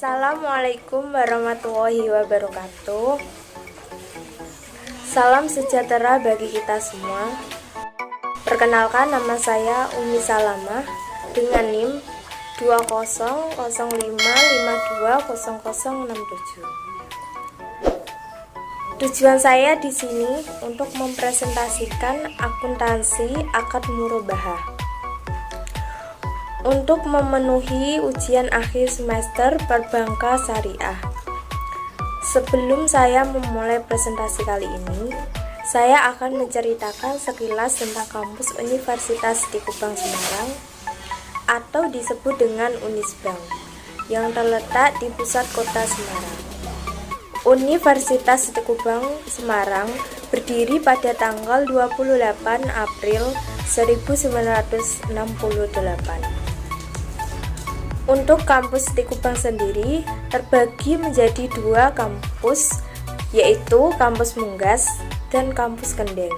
Assalamualaikum warahmatullahi wabarakatuh. Salam sejahtera bagi kita semua. Perkenalkan, nama saya Umi Salamah dengan NIM 2005520067. Tujuan saya di sini untuk mempresentasikan akuntansi akad murabahah untuk memenuhi ujian akhir semester Perbanka Syariah. Sebelum saya memulai presentasi kali ini, saya akan menceritakan sekilas tentang kampus Universitas di Kubang Semarang atau disebut dengan Unisbank yang terletak di pusat kota Semarang. Universitas di Kubang Semarang berdiri pada tanggal 28 April 1968. Untuk kampus di Kubang sendiri terbagi menjadi dua kampus, yaitu Kampus Munggas dan Kampus Kendeng.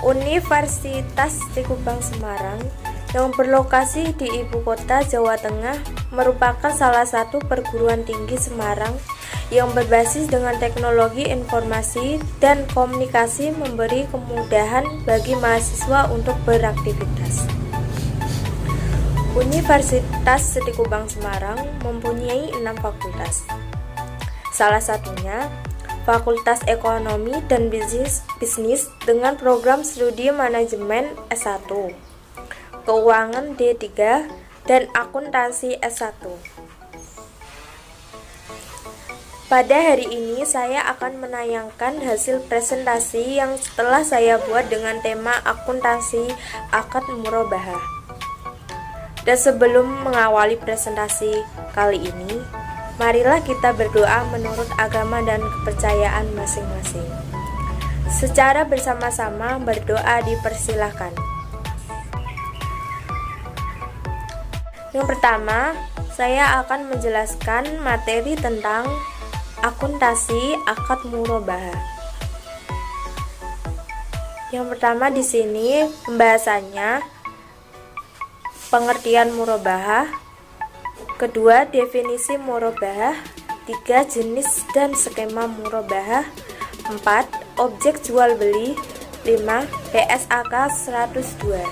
Universitas di Kubang Semarang yang berlokasi di ibu kota Jawa Tengah merupakan salah satu perguruan tinggi Semarang yang berbasis dengan teknologi informasi dan komunikasi, memberi kemudahan bagi mahasiswa untuk beraktivitas. Universitas di Kubang Semarang mempunyai 6 fakultas. Salah satunya Fakultas Ekonomi dan Bisnis dengan program studi manajemen S1, Keuangan D3, dan Akuntansi S1. Pada hari ini saya akan menayangkan hasil presentasi yang telah saya buat dengan tema akuntansi akad murabahah. Dan sebelum mengawali presentasi kali ini, marilah kita berdoa menurut agama dan kepercayaan masing-masing. Secara bersama-sama berdoa dipersilahkan. Yang pertama, saya akan menjelaskan materi tentang akuntansi akad murabahah. Yang pertama di sini pembahasannya pengertian murabahah, kedua definisi murabahah, 3 jenis dan skema murabahah, 4 objek jual beli, 5 PSAK 102.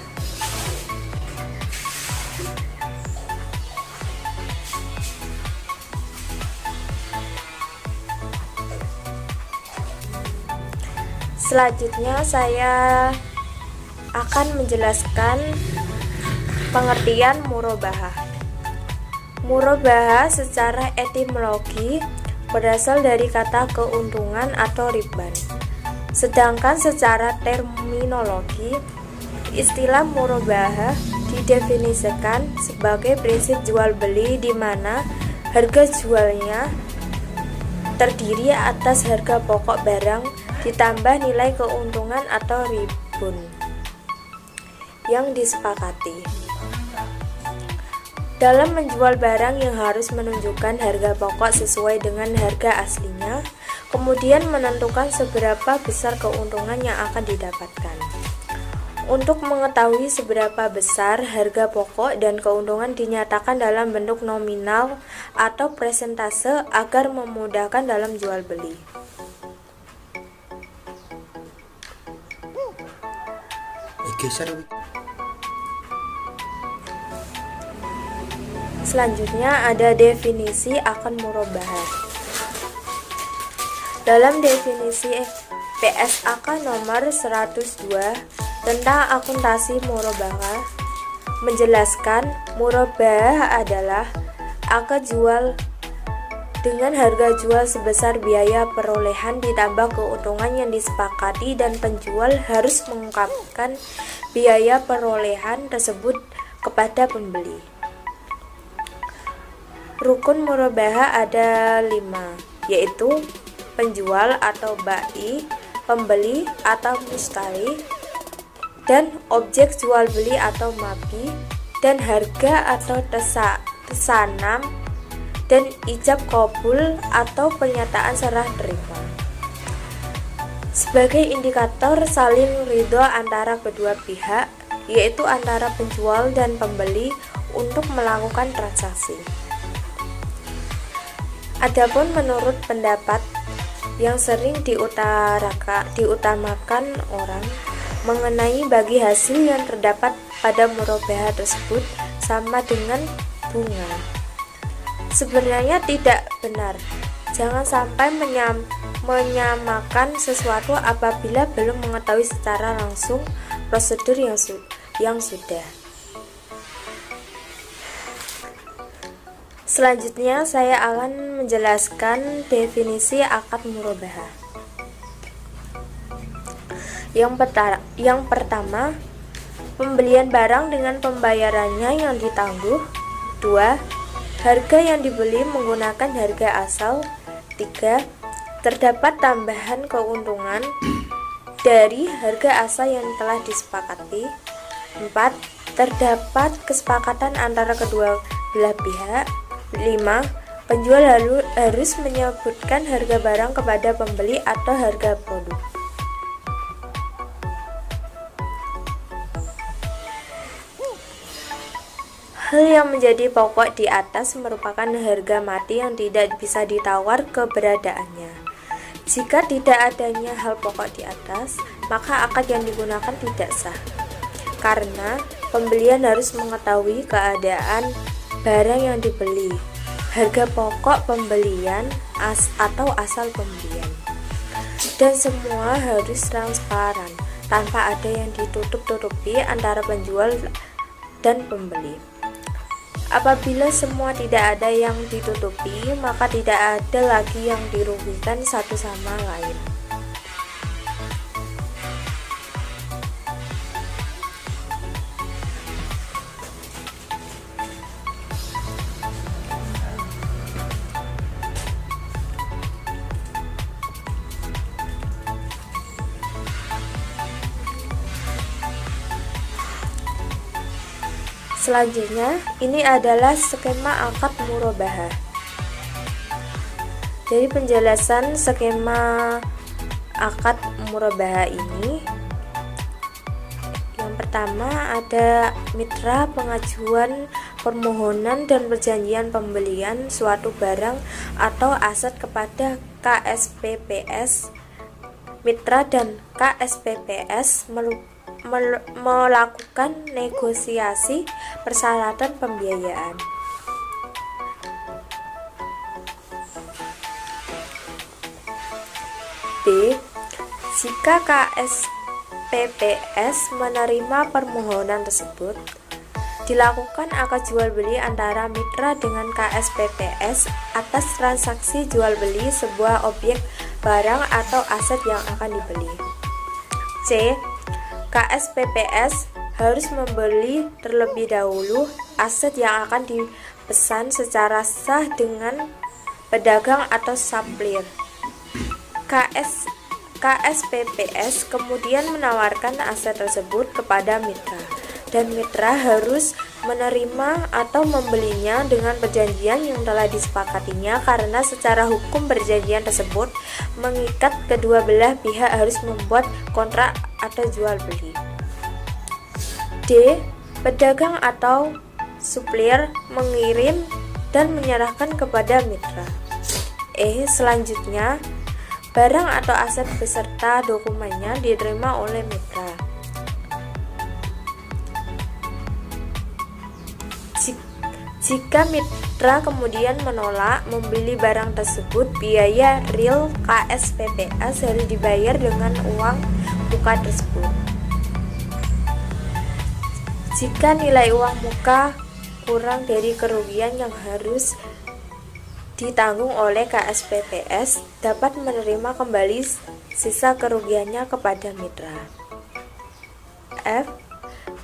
Selanjutnya saya akan menjelaskan pengertian murabahah. Murabahah secara etimologi berasal dari kata keuntungan atau riban. Sedangkan secara terminologi, istilah murabahah didefinisikan sebagai prinsip jual beli di mana harga jualnya terdiri atas harga pokok barang ditambah nilai keuntungan atau ribun yang disepakati. Dalam menjual barang yang harus menunjukkan harga pokok sesuai dengan harga aslinya, kemudian menentukan seberapa besar keuntungan yang akan didapatkan. Untuk mengetahui seberapa besar harga pokok dan keuntungan dinyatakan dalam bentuk nominal atau persentase agar memudahkan dalam jual beli. Selanjutnya ada definisi akad murabahah. Dalam definisi PSAK nomor 102 tentang akuntansi murabahah menjelaskan murabahah adalah akad jual dengan harga jual sebesar biaya perolehan ditambah keuntungan yang disepakati dan penjual harus mengungkapkan biaya perolehan tersebut kepada pembeli. Rukun murabahah ada 5, yaitu penjual atau bai, pembeli atau mustari, dan objek jual beli atau mabi, dan harga atau tesanam, dan ijab kabul atau pernyataan serah terima. Sebagai indikator saling ridho antara kedua pihak, yaitu antara penjual dan pembeli untuk melakukan transaksi. Adapun menurut pendapat yang sering diutamakan orang mengenai bagi hasil yang terdapat pada murabahah tersebut sama dengan bunga, sebenarnya tidak benar. Jangan sampai menyamakan sesuatu apabila belum mengetahui secara langsung prosedur yang sudah. Selanjutnya saya akan menjelaskan definisi akad murabahah. Yang pertama, pembelian barang dengan pembayarannya yang ditangguh. 2. Harga yang dibeli menggunakan harga asal. 3. Terdapat tambahan keuntungan dari harga asal yang telah disepakati. 4. Terdapat kesepakatan antara kedua belah pihak. 5. Penjual harus menyebutkan harga barang kepada pembeli atau harga produk. Hal yang menjadi pokok di atas merupakan harga mati yang tidak bisa ditawar keberadaannya. Jika tidak adanya hal pokok di atas, maka akad yang digunakan tidak sah. Karena pembelian harus mengetahui keadaan barang yang dibeli, harga pokok pembelian atau asal pembelian, dan semua harus transparan tanpa ada yang ditutup-tutupi antara penjual dan pembeli. Apabila semua tidak ada yang ditutupi, maka tidak ada lagi yang dirugikan satu sama lain. Selanjutnya, ini adalah skema akad murabahah. Dari penjelasan skema akad murabahah ini, yang pertama ada mitra pengajuan permohonan dan perjanjian pembelian suatu barang atau aset kepada KSPPS. Mitra dan KSPPS melakukan negosiasi persyaratan pembiayaan. B. Jika KSPPS menerima permohonan tersebut, dilakukan akad jual beli antara mitra dengan KSPPS atas transaksi jual beli sebuah objek barang atau aset yang akan dibeli. C. KSPPS harus membeli terlebih dahulu aset yang akan dipesan secara sah dengan pedagang atau supplier. KSPPS kemudian menawarkan aset tersebut kepada mitra, dan mitra harus menerima atau membelinya dengan perjanjian yang telah disepakatinya, karena secara hukum perjanjian tersebut mengikat kedua belah pihak harus membuat kontrak atau jual beli. D. Pedagang atau supplier mengirim dan menyerahkan kepada mitra. E. Selanjutnya, barang atau aset beserta dokumennya diterima oleh mitra. Jika mitra kemudian menolak membeli barang tersebut, biaya real KSPPS harus dibayar dengan uang muka tersebut. Jika nilai uang muka kurang dari kerugian yang harus ditanggung oleh KSPPS, dapat menerima kembali sisa kerugiannya kepada mitra. F.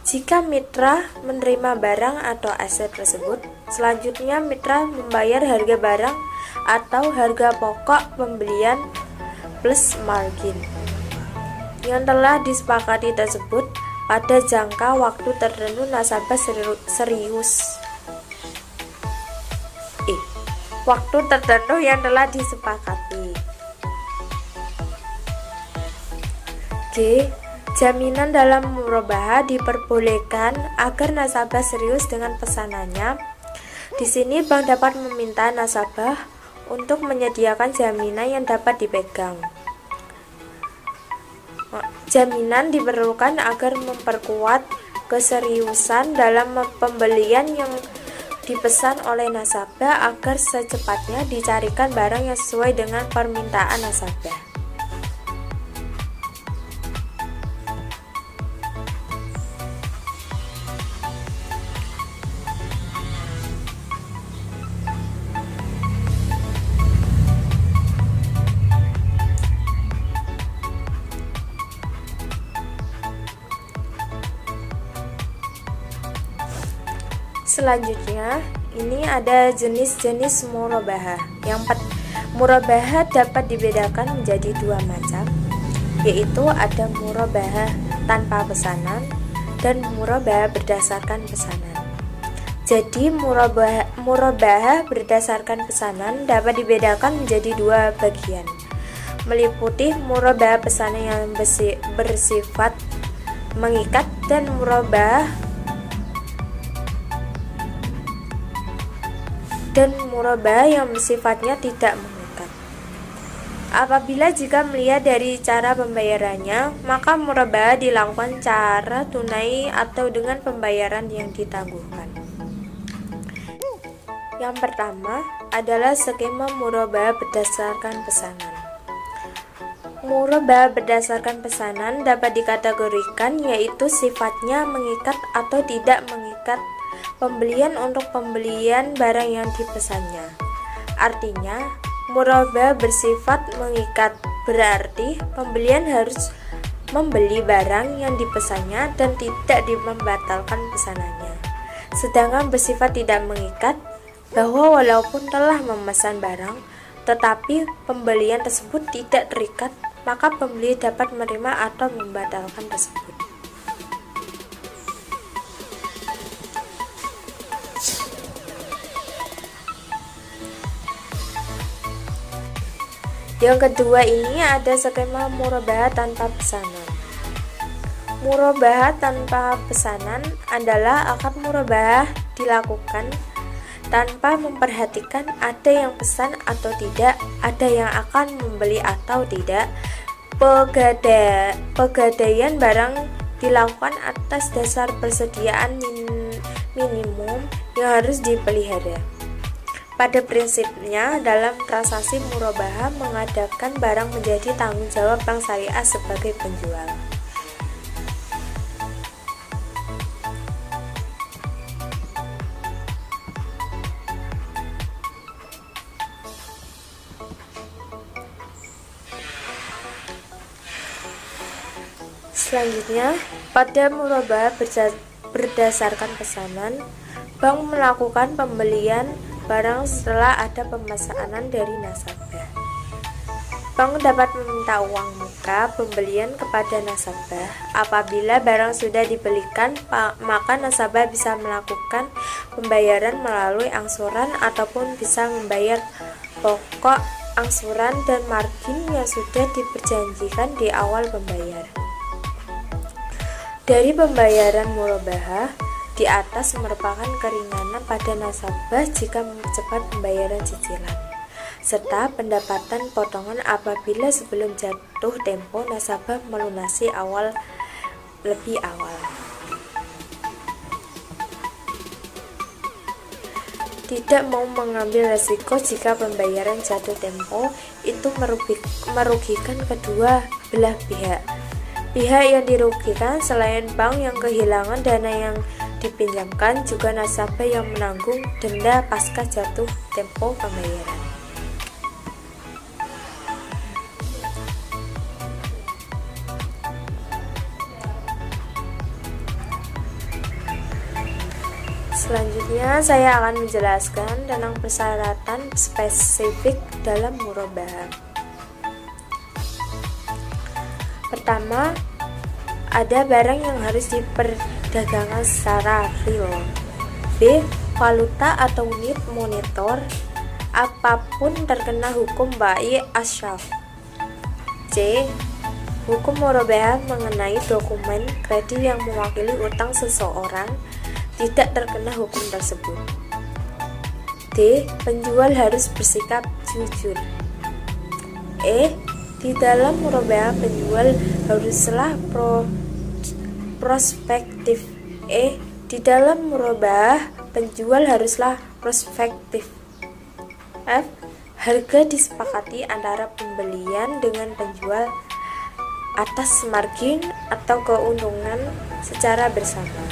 Jika mitra menerima barang atau aset tersebut, selanjutnya mitra membayar harga barang atau harga pokok pembelian plus margin yang telah disepakati tersebut pada jangka waktu tertentu nasabah serius. Waktu tertentu yang telah disepakati. G. Jaminan dalam murabahah diperbolehkan agar nasabah serius dengan pesanannya. Di sini bank dapat meminta nasabah untuk menyediakan jaminan yang dapat dipegang. Jaminan diperlukan agar memperkuat keseriusan dalam pembelian yang dipesan oleh nasabah agar secepatnya dicarikan barang yang sesuai dengan permintaan nasabah. Selanjutnya, ini ada jenis-jenis murabahah. Murabahah dapat dibedakan menjadi dua macam, yaitu ada murabahah tanpa pesanan dan murabahah berdasarkan pesanan. Jadi, murabahah berdasarkan pesanan dapat dibedakan menjadi dua bagian, meliputi murabahah pesanan yang bersifat mengikat dan murabahah yang sifatnya tidak mengikat. Apabila jika melihat dari cara pembayarannya, maka murabahah dilakukan cara tunai atau dengan pembayaran yang ditangguhkan. Yang pertama adalah skema murabahah berdasarkan pesanan. Murabahah berdasarkan pesanan dapat dikategorikan yaitu sifatnya mengikat atau tidak mengikat pembelian untuk pembelian barang yang dipesannya. Artinya, murabahah bersifat mengikat, berarti pembelian harus membeli barang yang dipesannya dan tidak membatalkan pesanannya. Sedangkan bersifat tidak mengikat, bahwa walaupun telah memesan barang, tetapi pembelian tersebut tidak terikat, maka pembeli dapat menerima atau membatalkan tersebut. Yang kedua ini ada skema murabahah tanpa pesanan. Murabahah tanpa pesanan adalah akad murabahah dilakukan tanpa memperhatikan ada yang pesan atau tidak, ada yang akan membeli atau tidak. Pegadaian barang dilakukan atas dasar persediaan minimum yang harus dipelihara. Pada prinsipnya, dalam transaksi murabahah mengadakan barang menjadi tanggung jawab bank syariah sebagai penjual. Selanjutnya, pada murabahah berdasarkan pesanan, bank melakukan pembelian barang setelah ada pemesanan dari nasabah. Bank dapat meminta uang muka pembelian kepada nasabah. Apabila barang sudah dibelikan, maka nasabah bisa melakukan pembayaran melalui angsuran ataupun bisa membayar pokok angsuran dan margin yang sudah diperjanjikan di awal pembayaran. Dari pembayaran murabahah di atas merupakan keringanan pada nasabah jika mempercepat pembayaran cicilan, serta pendapatan potongan apabila sebelum jatuh tempo nasabah melunasi lebih awal. Tidak mau mengambil resiko jika pembayaran jatuh tempo itu merugikan kedua belah pihak. Pihak yang dirugikan selain bank yang kehilangan dana yang dipinjamkan, juga nasabah yang menanggung denda pasca jatuh tempo pembayaran. Selanjutnya saya akan menjelaskan tentang persyaratan spesifik dalam murabahah. Pertama, ada barang yang harus diperdagangkan secara real. B. Valuta atau unit monitor apapun terkena hukum bai asyaf. C. Hukum murabahah mengenai dokumen kredit yang mewakili utang seseorang tidak terkena hukum tersebut. D. Penjual harus bersikap jujur. E. Di dalam murabahah penjual haruslah prospektif. E. Di dalam murabahah penjual haruslah prospektif. F. Harga disepakati antara pembelian dengan penjual atas margin atau keuntungan secara bersama.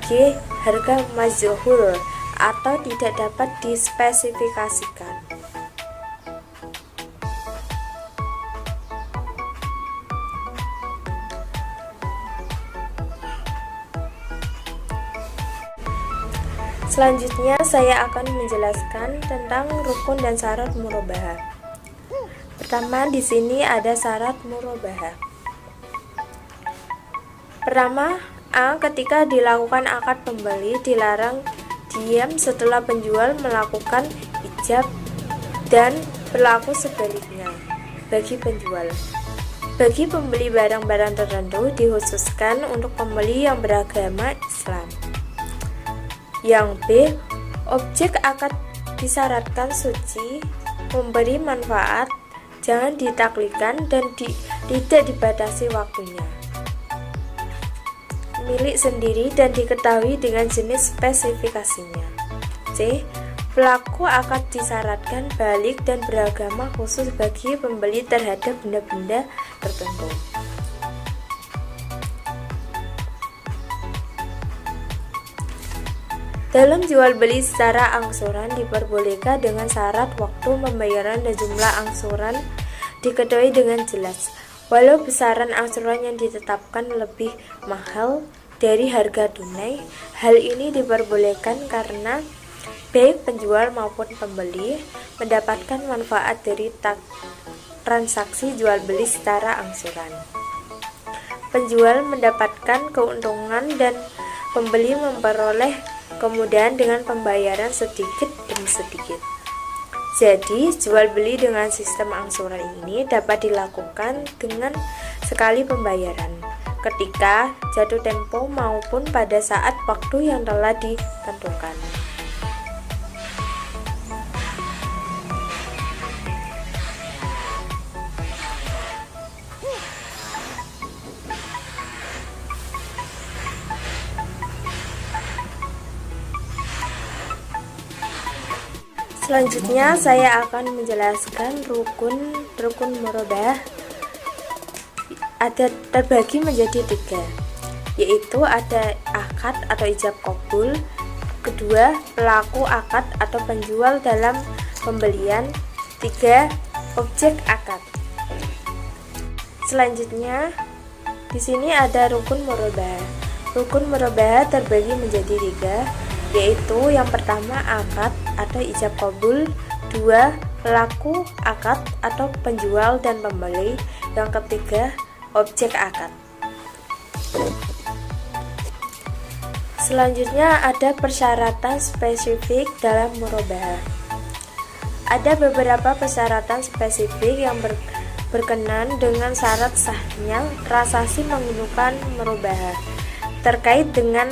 G. Harga majhul atau tidak dapat dispesifikasikan. Selanjutnya saya akan menjelaskan tentang rukun dan syarat murabahah. Pertama, di sini ada syarat murabahah. Pertama, A. Ketika dilakukan akad pembeli dilarang diam setelah penjual melakukan ijab, dan berlaku sebaliknya bagi penjual. Bagi pembeli barang-barang tertentu dikhususkan untuk pembeli yang beragama Islam. Yang B. Objek akad disyaratkan suci, memberi manfaat, jangan ditaklidkan dan tidak dibatasi waktunya, milik sendiri dan diketahui dengan jenis spesifikasinya. C. Pelaku akad disyaratkan balik dan beragama khusus bagi pembeli terhadap benda-benda tertentu. Dalam jual beli secara angsuran diperbolehkan dengan syarat waktu pembayaran dan jumlah angsuran diketahui dengan jelas. Walau besaran angsuran yang ditetapkan lebih mahal dari harga tunai, hal ini diperbolehkan karena baik penjual maupun pembeli mendapatkan manfaat dari transaksi jual beli secara angsuran. Penjual mendapatkan keuntungan dan pembeli memperoleh kemudahan dengan pembayaran sedikit demi sedikit. Jadi, jual beli dengan sistem angsuran ini dapat dilakukan dengan sekali pembayaran, ketika jatuh tempo maupun pada saat waktu yang telah ditentukan. Selanjutnya saya akan menjelaskan rukun murabahah. Ada terbagi menjadi 3, yaitu ada akad atau ijab qabul, kedua pelaku akad atau penjual dalam pembelian, 3 objek akad. Selanjutnya di sini ada rukun murabahah. Rukun murabahah terbagi menjadi 3, yaitu yang pertama akad atau ijab qabul, 2 pelaku akad atau penjual dan pembeli, yang ketiga objek akad. Selanjutnya ada persyaratan spesifik dalam murabahah. Ada beberapa persyaratan spesifik yang berkenan dengan syarat sahnya transaksi menggunakan murabahah terkait dengan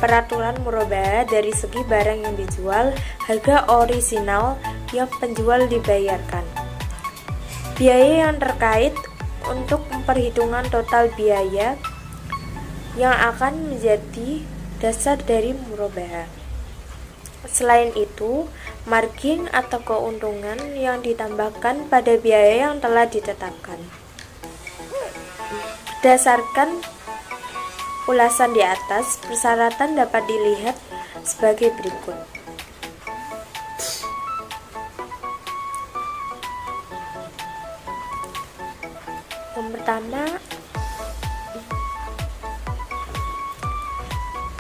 peraturan murabahah dari segi barang yang dijual, harga orisinal yang penjual dibayarkan, biaya yang terkait untuk perhitungan total biaya yang akan menjadi dasar dari murabahah. Selain itu, margin atau keuntungan yang ditambahkan pada biaya yang telah ditetapkan. Berdasarkan ulasan di atas, persyaratan dapat dilihat sebagai berikut.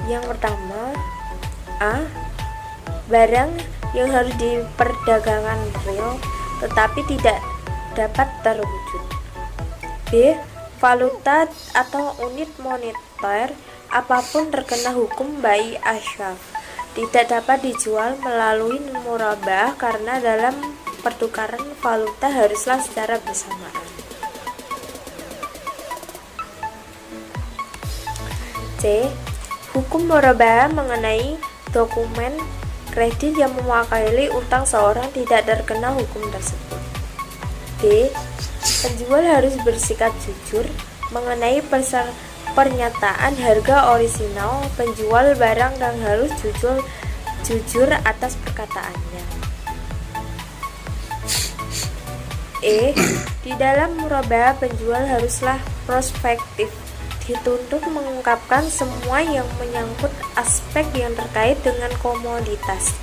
Yang pertama A. Barang yang harus diperdagangkan real tetapi tidak dapat terwujud. B. Valuta atau unit moneter apapun terkena hukum bai asyaf tidak dapat dijual melalui murabahah karena dalam pertukaran valuta haruslah secara bersamaan. C. Hukum murabahah mengenai dokumen kredit yang mewakili utang seorang tidak terkena hukum tersebut. D. Penjual harus bersikap jujur mengenai pernyataan harga orisinal penjual barang dan harus jujur atas perkataannya. E. Di dalam murabahah penjual haruslah prospektif, dituntut mengungkapkan semua yang menyangkut aspek yang terkait dengan komoditas,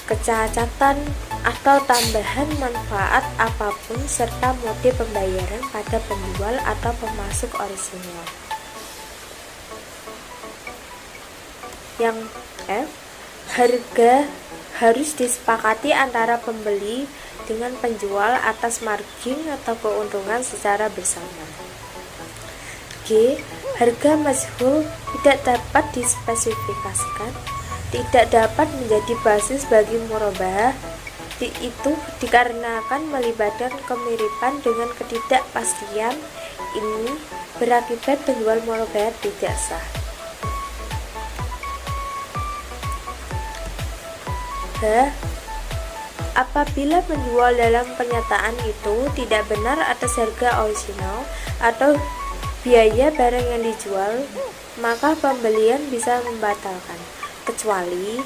kecacatan atau tambahan manfaat apapun serta motif pembayaran pada penjual atau pemasok orisinal. Yang F. Harga harus disepakati antara pembeli dengan penjual atas margin atau keuntungan secara bersama. G. Harga majhul tidak dapat dispesifikasikan, tidak dapat menjadi basis bagi murabahah. Itu dikarenakan melibatkan kemiripan dengan ketidakpastian. Ini berakibat penjual murabahah tidak sah. H. Apabila penjual dalam pernyataan itu tidak benar atas harga orisinal atau biaya barang yang dijual, maka pembelian bisa membatalkan, kecuali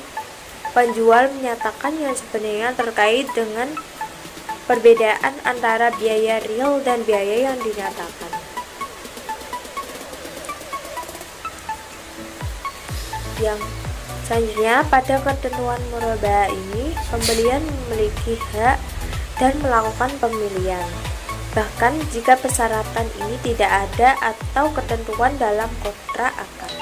penjual menyatakan yang sebenarnya terkait dengan perbedaan antara biaya real dan biaya yang dinyatakan. Yang selanjutnya, pada ketentuan murabahah ini, pembelian memiliki hak dan melakukan pemilihan, bahkan jika persyaratan ini tidak ada atau ketentuan dalam kontrak akad.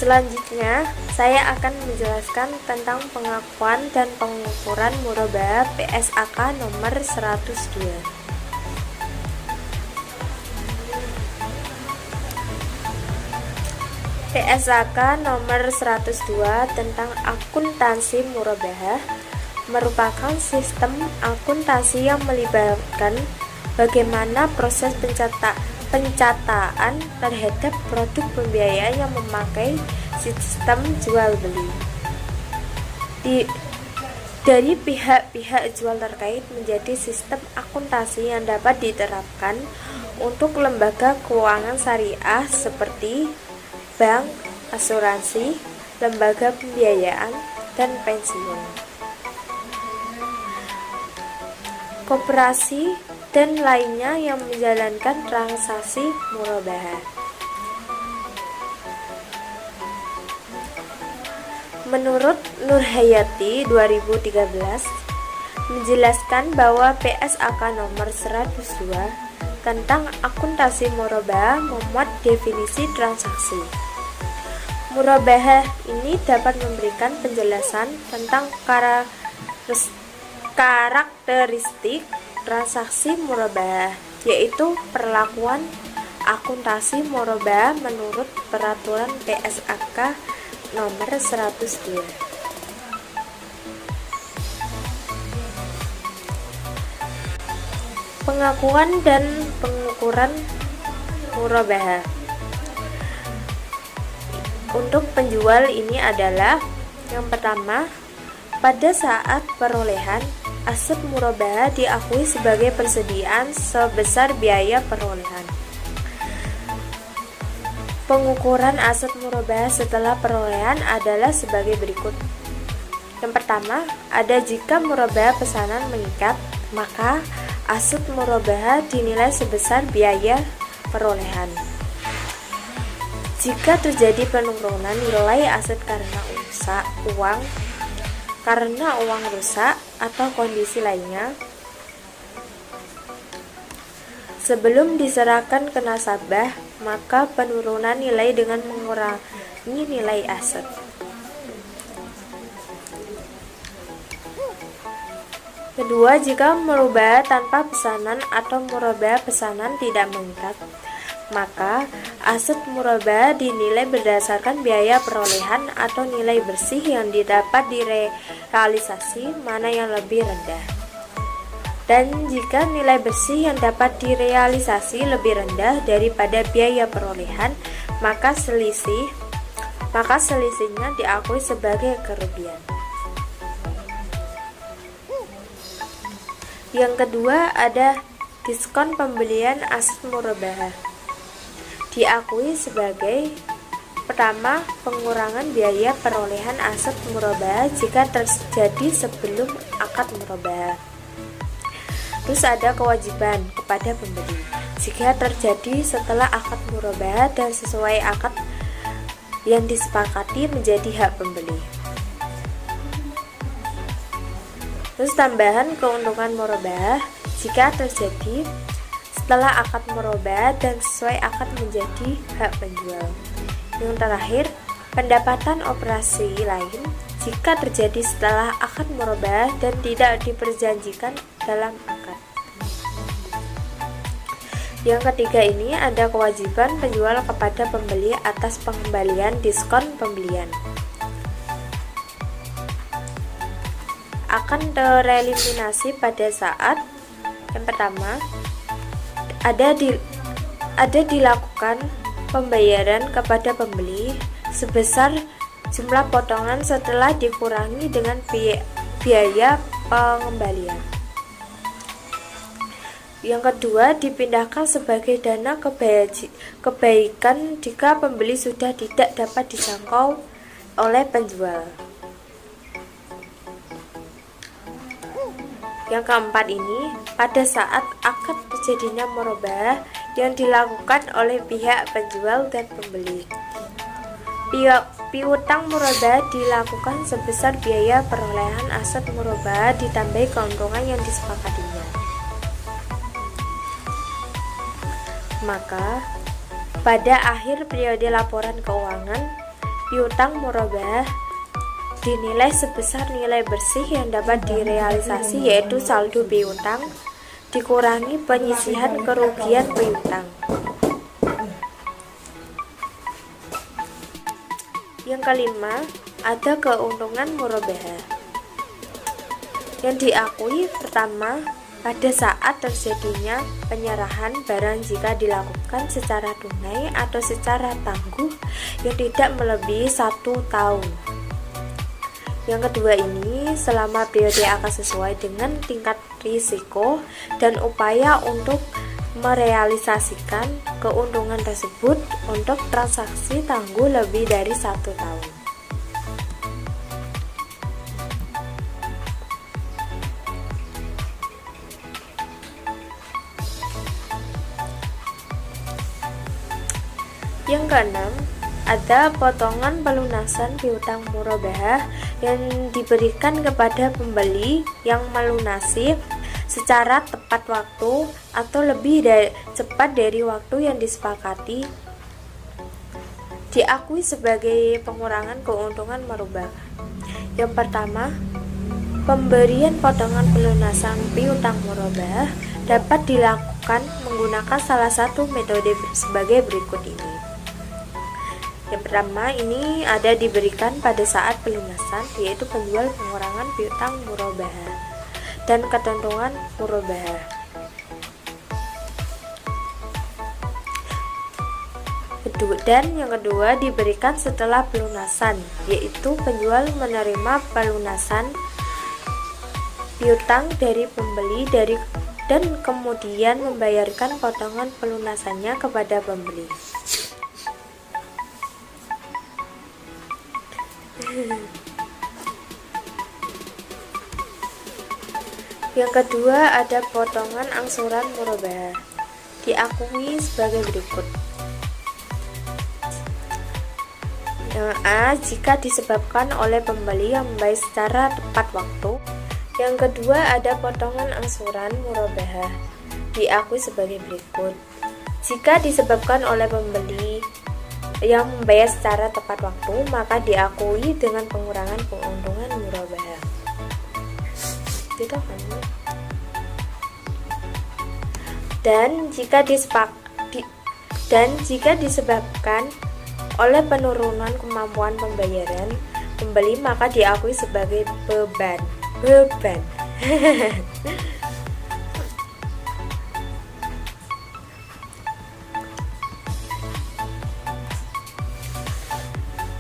Selanjutnya, saya akan menjelaskan tentang pengakuan dan pengukuran murabahah PSAK nomor 102. PSAK nomor 102 tentang akuntansi murabahah merupakan sistem akuntansi yang melibatkan bagaimana proses pencataan terhadap produk pembiayaan yang memakai sistem jual beli dari pihak-pihak jual terkait menjadi sistem akuntansi yang dapat diterapkan untuk lembaga keuangan syariah seperti bank, asuransi, lembaga pembiayaan, dan pensiun, koperasi, dan lainnya yang menjalankan transaksi murabahah. Menurut Nurhayati 2013 menjelaskan bahwa PSAK nomor 102 tentang akuntansi murabahah memuat definisi transaksi. Murabahah ini dapat memberikan penjelasan tentang karakteristik transaksi murabahah, yaitu perlakuan akuntansi murabahah menurut peraturan PSAK nomor 102. Pengakuan dan pengukuran murabahah untuk penjual ini adalah: yang pertama, pada saat perolehan, aset murabahah diakui sebagai persediaan sebesar biaya perolehan. Pengukuran aset murabahah setelah perolehan adalah sebagai berikut. Yang pertama, jika murabahah pesanan mengikat, maka aset murabahah dinilai sebesar biaya perolehan. Jika terjadi penurunan nilai aset karena uang rusak atau kondisi lainnya, sebelum diserahkan ke nasabah, maka penurunan nilai dengan mengurangi nilai aset. Kedua, jika murabahah tanpa pesanan atau murabahah pesanan tidak mengikat, maka aset murabahah dinilai berdasarkan biaya perolehan atau nilai bersih yang didapat direalisasi, mana yang lebih rendah. Dan jika nilai bersih yang dapat direalisasi lebih rendah daripada biaya perolehan, maka selisihnya diakui sebagai kerugian. Yang kedua ada diskon pembelian aset murabahah. Diakui sebagai pertama, pengurangan biaya perolehan aset murabahah jika terjadi sebelum akad murabahah. Terus ada kewajiban kepada pembeli jika terjadi setelah akad murabahah dan sesuai akad yang disepakati menjadi hak pembeli. Terus tambahan keuntungan murabahah jika terjadi setelah akad murabahah dan sesuai akad menjadi hak penjual. Yang terakhir, pendapatan operasi lain jika terjadi setelah akad murabahah dan tidak diperjanjikan dalam akad. Yang ketiga ini ada kewajiban penjual kepada pembeli atas pengembalian diskon pembelian. Akan tereliminasi pada saat yang pertama ada dilakukan pembayaran kepada pembeli sebesar jumlah potongan setelah dikurangi dengan biaya pengembalian. Yang kedua, dipindahkan sebagai dana kebaikan jika pembeli sudah tidak dapat dijangkau oleh penjual. Yang keempat ini, pada saat akad terjadinya murabahah yang dilakukan oleh pihak penjual dan pembeli. Piutang murabahah dilakukan sebesar biaya perolehan aset murabahah ditambahi keuntungan yang disepakatinya. Maka, pada akhir periode laporan keuangan, piutang murabahah dinilai sebesar nilai bersih yang dapat direalisasi, yaitu saldo piutang dikurangi penyisihan kerugian piutang. Yang kelima, ada keuntungan murabahah yang diakui pertama pada saat terjadinya penyerahan barang jika dilakukan secara tunai atau secara tangguh yang tidak melebihi 1 tahun. Yang kedua ini selama periode akan sesuai dengan tingkat risiko dan upaya untuk merealisasikan keuntungan tersebut untuk transaksi tangguh lebih dari 1 tahun. Yang keenam, ada potongan pelunasan piutang murabahah yang diberikan kepada pembeli yang melunasi secara tepat waktu atau lebih cepat dari waktu yang disepakati, diakui sebagai pengurangan keuntungan murabahah. Yang pertama, pemberian potongan pelunasan piutang murabahah dapat dilakukan menggunakan salah satu metode sebagai berikut ini. Yang pertama ini ada diberikan pada saat pelunasan, yaitu penjual pengurangan piutang murabahah dan ketentuan murabahah. Dan yang kedua diberikan setelah pelunasan, yaitu penjual menerima pelunasan piutang dari pembeli dan kemudian membayarkan potongan pelunasannya kepada pembeli. Yang kedua ada potongan angsuran murabahah, diakui sebagai berikut. Yang A, jika disebabkan oleh pembeli yang membayar secara tepat waktu. Yang kedua ada potongan angsuran murabahah, diakui sebagai berikut. Jika disebabkan oleh pembeli yang membayar secara tepat waktu, maka diakui dengan pengurangan keuntungan murabahah. Gitu kan? Dan jika disebabkan oleh penurunan kemampuan pembayaran pembeli, maka diakui sebagai beban.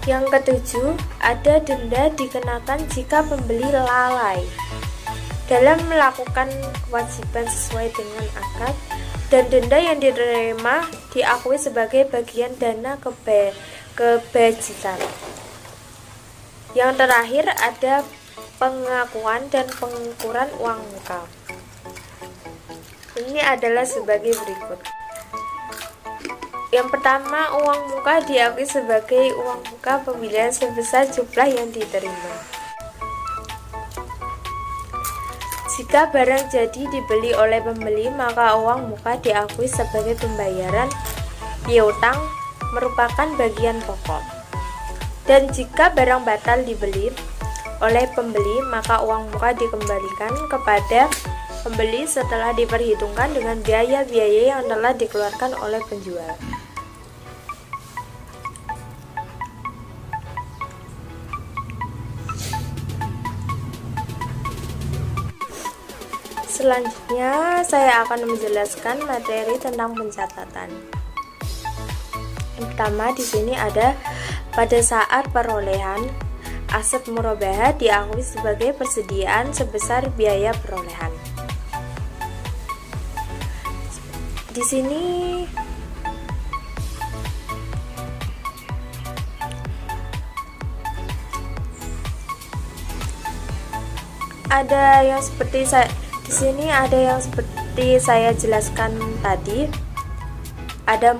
Yang ketujuh, ada denda dikenakan jika pembeli lalai dalam melakukan kewajiban sesuai dengan akad, dan denda yang diterima diakui sebagai bagian dana kebajikan. Yang terakhir, ada pengakuan dan pengukuran uang muka. Ini adalah sebagai berikut. Yang pertama, uang muka diakui sebagai uang muka pembelian sebesar jumlah yang diterima. Jika barang jadi dibeli oleh pembeli, maka uang muka diakui sebagai pembayaran piutang merupakan bagian pokok. Dan jika barang batal dibeli oleh pembeli, maka uang muka dikembalikan kepada pembeli setelah diperhitungkan dengan biaya-biaya yang telah dikeluarkan oleh penjual. Selanjutnya, saya akan menjelaskan materi tentang pencatatan. Yang pertama, di sini ada pada saat perolehan, aset murabahah diakui sebagai persediaan sebesar biaya perolehan. Di sini ada yang seperti saya jelaskan tadi. Ada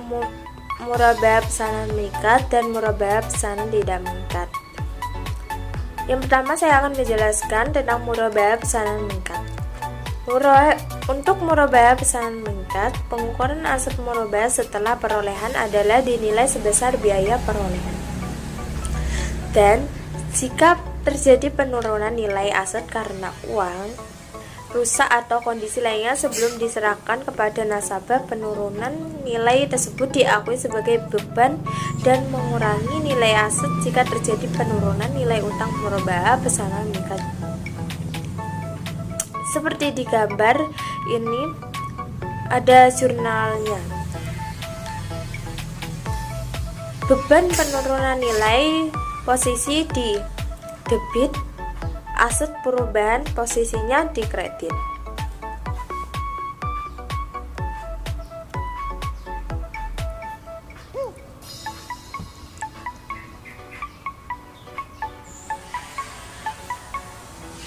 murabahah pesanan mengikat dan murabahah pesanan tidak mengikat. Yang pertama, saya akan menjelaskan tentang murabahah pesanan mengikat. Untuk murabahah pesanan mengikat, pengukuran aset murabahah setelah perolehan adalah dinilai sebesar biaya perolehan. Dan jika terjadi penurunan nilai aset karena uang rusak atau kondisi lainnya sebelum diserahkan kepada nasabah, penurunan nilai tersebut diakui sebagai beban dan mengurangi nilai aset jika terjadi penurunan nilai utang murabahah pesanan mengikat. Seperti di gambar ini ada jurnalnya. Beban penurunan nilai posisi di debit, aset perubahan posisinya di kredit.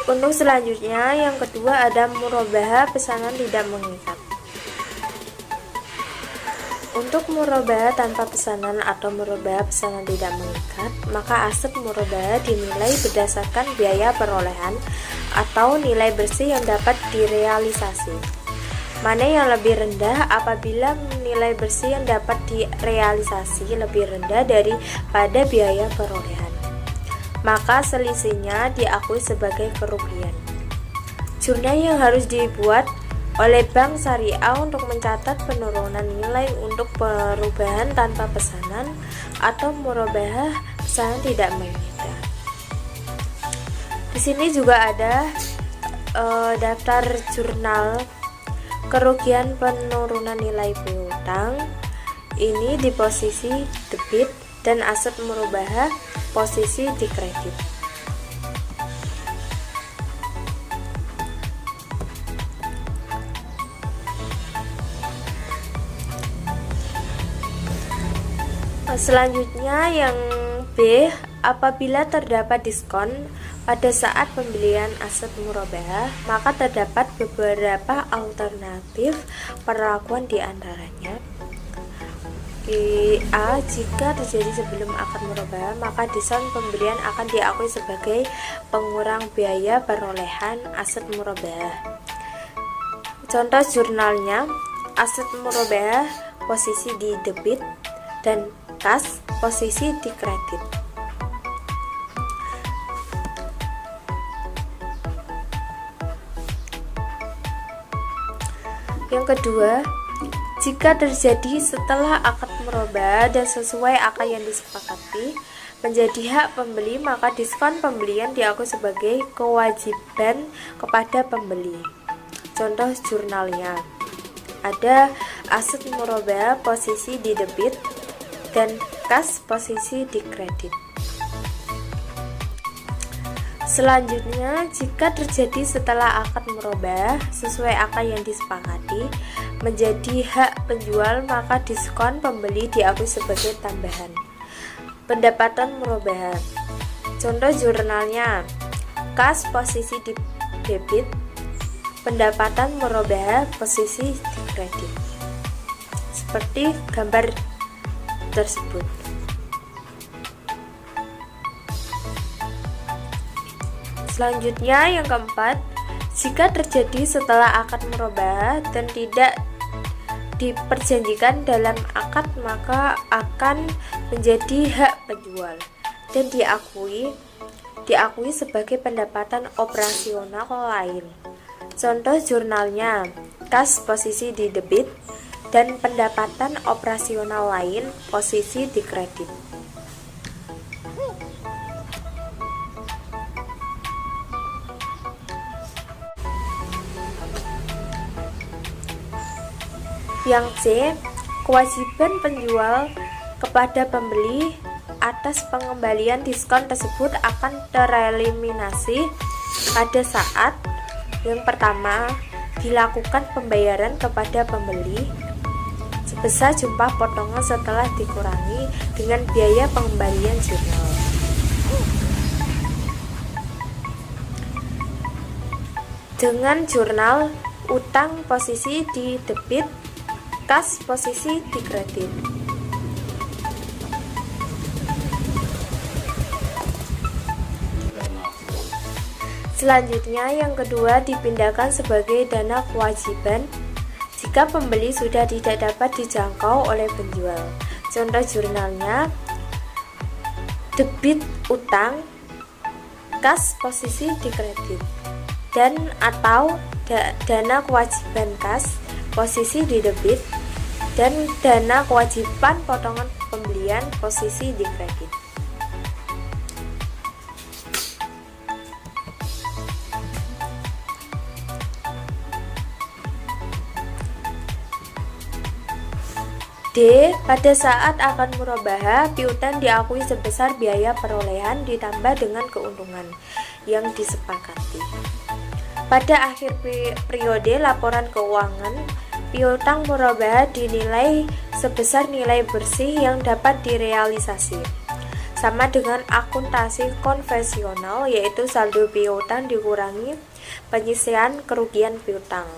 Untuk selanjutnya, yang kedua ada murabahah pesanan tidak mengikat. Untuk murabahah tanpa pesanan atau murabahah pesanan tidak mengikat, maka aset murabahah dinilai berdasarkan biaya perolehan atau nilai bersih yang dapat direalisasi. Mana yang lebih rendah apabila nilai bersih yang dapat direalisasi lebih rendah daripada biaya perolehan, maka selisihnya diakui sebagai kerugian. Jurnal yang harus dibuat oleh Bank Syariah untuk mencatat penurunan nilai untuk perubahan tanpa pesanan atau murabahah pesanan tidak mengikat. Di sini juga ada daftar jurnal kerugian penurunan nilai piutang. Ini di posisi debit dan aset murabahah posisi di kredit. Selanjutnya yang B, apabila terdapat diskon pada saat pembelian aset murabahah, maka terdapat beberapa alternatif perlakuan di antaranya. A, jika terjadi sebelum akad murabahah, maka diskon pembelian akan diakui sebagai pengurang biaya perolehan aset murabahah. Contoh jurnalnya, aset murabahah posisi di debit dan kas posisi di kredit. Yang kedua, jika terjadi setelah akad murabahah dan sesuai akad yang disepakati menjadi hak pembeli, maka diskon pembelian diakui sebagai kewajiban kepada pembeli. Contoh jurnalnya, ada aset murabahah posisi di debit dan kas posisi di kredit. Selanjutnya, jika terjadi setelah akad murabahah sesuai akad yang disepakati menjadi hak penjual, maka diskon pembeli diakui sebagai tambahan. Pendapatan murabahah. Contoh jurnalnya: kas posisi di debit, pendapatan murabahah posisi di kredit. Seperti gambar tersebut. Selanjutnya yang keempat, jika terjadi setelah akad murabahah dan tidak diperjanjikan dalam akad, maka akan menjadi hak penjual dan diakui sebagai pendapatan operasional lain. Contoh jurnalnya: kas posisi di debit dan pendapatan operasional lain posisi di kredit. Yang C, kewajiban penjual kepada pembeli atas pengembalian diskon tersebut akan tereliminasi pada saat yang pertama, dilakukan pembayaran kepada pembeli sebesar jumlah potongan setelah dikurangi dengan biaya pengembalian jurnal. Dengan jurnal, utang posisi di debit, kas posisi di kredit. Selanjutnya yang kedua, dipindahkan sebagai dana kewajiban jika pembeli sudah tidak dapat dijangkau oleh penjual. Contoh jurnalnya: debit utang, kas posisi di kredit, dan atau dana kewajiban kas posisi di debit dan dana kewajiban potongan pembelian posisi di kredit. D. Pada saat akad murabahah, piutang diakui sebesar biaya perolehan ditambah dengan keuntungan yang disepakati. Pada akhir periode laporan keuangan, piutang murabahah dinilai sebesar nilai bersih yang dapat direalisasi. Sama dengan akuntansi konvensional, yaitu saldo piutang dikurangi penyisian kerugian piutang.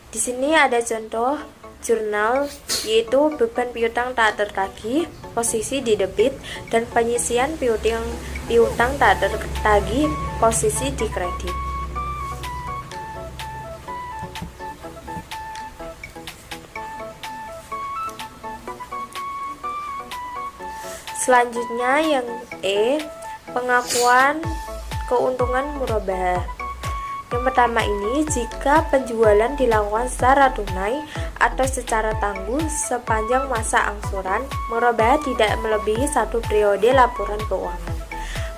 Di sini ada contoh jurnal, yaitu beban piutang tak tertagih posisi di debit dan penyisian piutang tak tertagih posisi di kredit. Selanjutnya yang E, pengakuan keuntungan murabahah. Yang pertama ini, jika penjualan dilakukan secara tunai atau secara tangguh sepanjang masa angsuran, murabahah tidak melebihi 1 periode laporan keuangan,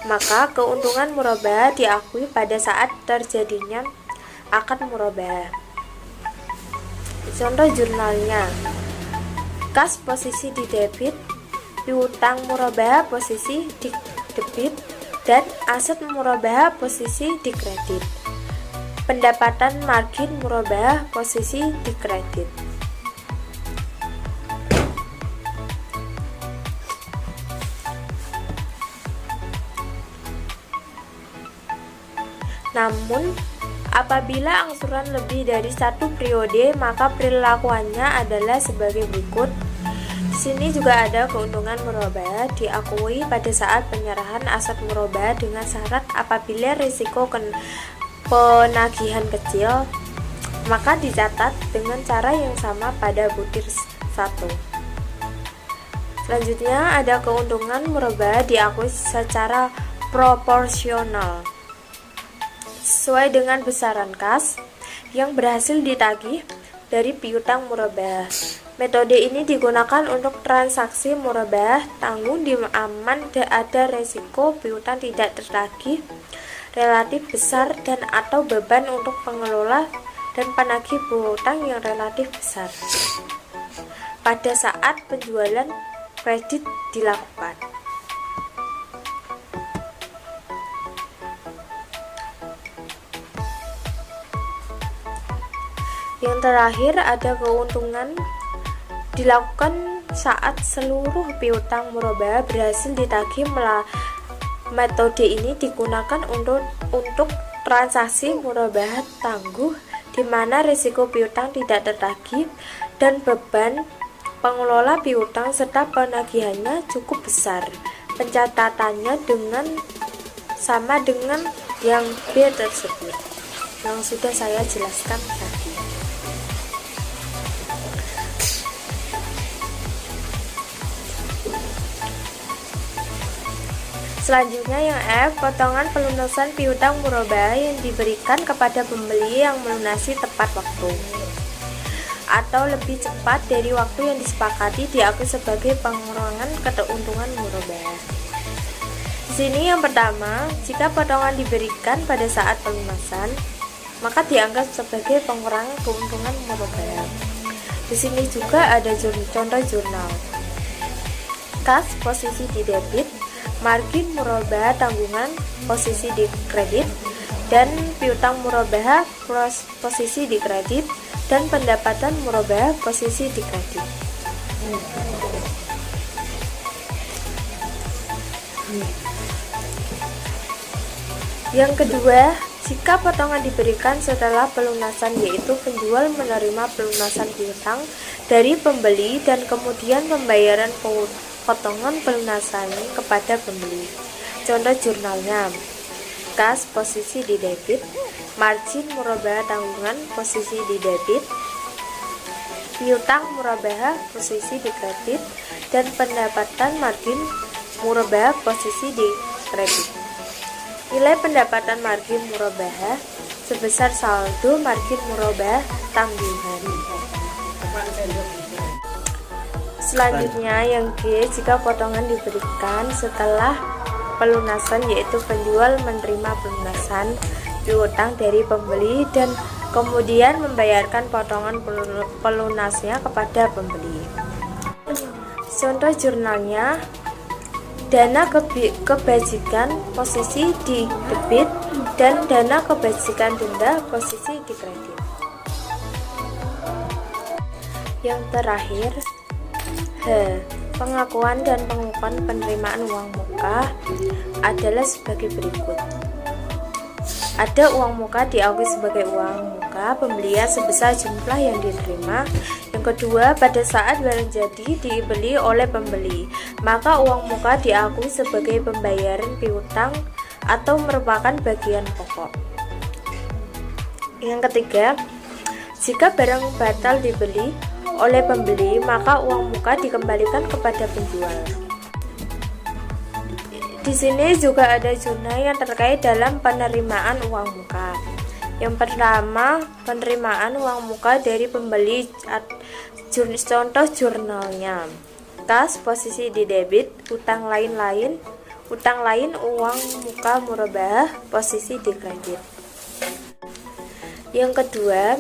maka keuntungan murabahah diakui pada saat terjadinya akad murabahah. Contoh jurnalnya: kas posisi di debit, piutang murabahah posisi di debit, dan aset murabahah posisi di kredit. Pendapatan margin murabahah posisi di kredit. Namun, apabila angsuran lebih dari 1 periode, maka perilakuannya adalah sebagai berikut. Di sini juga ada keuntungan murabahah diakui pada saat penyerahan aset murabahah dengan syarat apabila risiko penagihan kecil, maka dicatat dengan cara yang sama pada butir 1. Selanjutnya ada keuntungan murabahah diakui secara proporsional sesuai dengan besaran kas yang berhasil ditagih dari piutang murabahah. Metode ini digunakan untuk transaksi murabahah tanggung di aman ada resiko piutang tidak tertagih relatif besar dan atau beban untuk pengelola dan penagih piutang yang relatif besar pada saat penjualan kredit dilakukan. Yang terakhir, ada keuntungan dilakukan saat seluruh piutang murabahah berhasil ditagih. Metode ini digunakan untuk transaksi murabahah tangguh di mana risiko piutang tidak tertagih dan beban pengelola piutang serta penagihannya cukup besar. Pencatatannya sama dengan yang B tersebut yang sudah saya jelaskan tadi. Selanjutnya yang F, potongan pelunasan piutang murabahah yang diberikan kepada pembeli yang melunasi tepat waktu atau lebih cepat dari waktu yang disepakati diakui sebagai pengurangan keuntungan murabahah. Di sini yang pertama, jika potongan diberikan pada saat pelunasan, maka dianggap sebagai pengurangan keuntungan murabahah. Di sini juga ada contoh jurnal. Kas posisi di debit, margin murabahah tanggungan posisi di kredit, dan piutang murabahah posisi di kredit, dan pendapatan murabahah posisi di kredit. Yang kedua, jika potongan diberikan setelah pelunasan, yaitu penjual menerima pelunasan piutang dari pembeli dan kemudian pembayaran potongan pelunasan kepada pembeli. Contoh jurnalnya: kas posisi di debit, margin murabahah tanggungan posisi di debit, piutang murabahah posisi di kredit, dan pendapatan margin murabahah posisi di kredit. Nilai pendapatan margin murabahah sebesar saldo margin murabahah tanggungan. Selanjutnya yang G, jika potongan diberikan setelah pelunasan, yaitu penjual menerima pelunasan piutang dari pembeli dan kemudian membayarkan potongan pelunasnya kepada pembeli. Contoh jurnalnya: dana kebajikan posisi di debit dan dana kebajikan denda posisi di kredit. Yang terakhir, H, pengakuan dan pengukuran penerimaan uang muka adalah sebagai berikut. Ada uang muka diakui sebagai uang muka pembelian sebesar jumlah yang diterima. Yang kedua, pada saat barang jadi dibeli oleh pembeli, maka uang muka diakui sebagai pembayaran piutang atau merupakan bagian pokok. Yang ketiga, jika barang batal dibeli oleh pembeli, maka uang muka dikembalikan kepada penjual. Di sini juga ada zona yang terkait dalam penerimaan uang muka. Yang pertama, penerimaan uang muka dari pembeli. Contoh jurnalnya: kas posisi di debit, utang lain uang muka murabahah posisi di kredit. Yang kedua,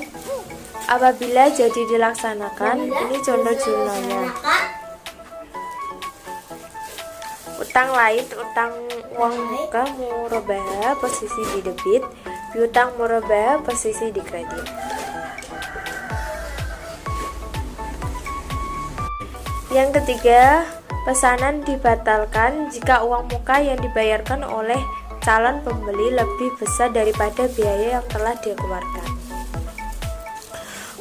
apabila jadi dilaksanakan, ini contoh jurnalnya: utang uang muka murabahah posisi di debit, piutang murabahah posisi di kredit. Yang ketiga, pesanan dibatalkan jika uang muka yang dibayarkan oleh calon pembeli lebih besar daripada biaya yang telah dikeluarkan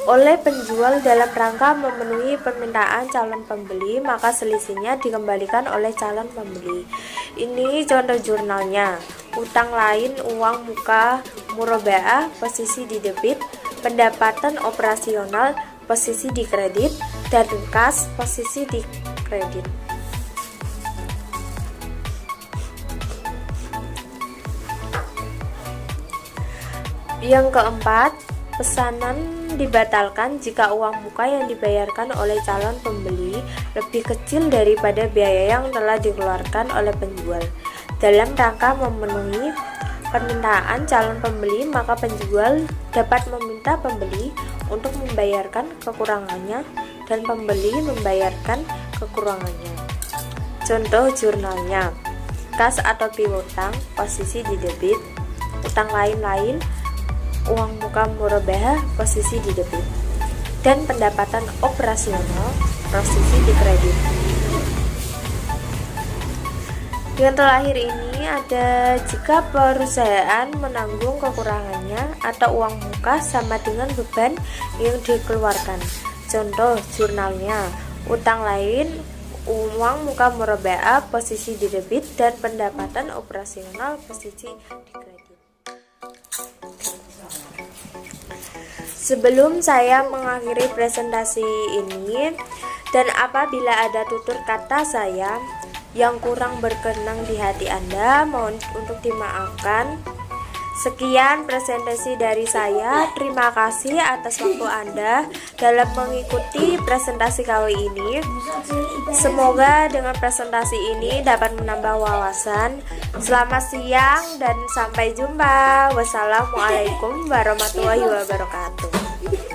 oleh penjual dalam rangka memenuhi permintaan calon pembeli, maka selisihnya dikembalikan oleh calon pembeli. Ini contoh jurnalnya: utang lain uang muka murabahah posisi di debit, pendapatan operasional posisi di kredit, dan kas posisi di kredit. Yang keempat, pesanan dibatalkan jika uang muka yang dibayarkan oleh calon pembeli lebih kecil daripada biaya yang telah dikeluarkan oleh penjual. Dalam rangka memenuhi permintaan calon pembeli, maka penjual dapat meminta pembeli untuk membayarkan kekurangannya dan pembeli membayarkan kekurangannya. Contoh jurnalnya: kas atau piutang posisi di debit, utang lain uang muka murabahah posisi di debit, dan pendapatan operasional posisi di kredit. Yang terakhir ini ada jika perusahaan menanggung kekurangannya atau uang muka sama dengan beban yang dikeluarkan. Contoh jurnalnya, utang lain, uang muka murabahah posisi di debit, dan pendapatan operasional posisi di kredit. Sebelum saya mengakhiri presentasi ini, dan apabila ada tutur kata saya yang kurang berkenan di hati Anda, mohon untuk dimaafkan. Sekian presentasi dari saya. Terima kasih atas waktu Anda dalam mengikuti presentasi kali ini. Semoga dengan presentasi ini dapat menambah wawasan. Selamat siang dan sampai jumpa. Wassalamualaikum warahmatullahi wabarakatuh.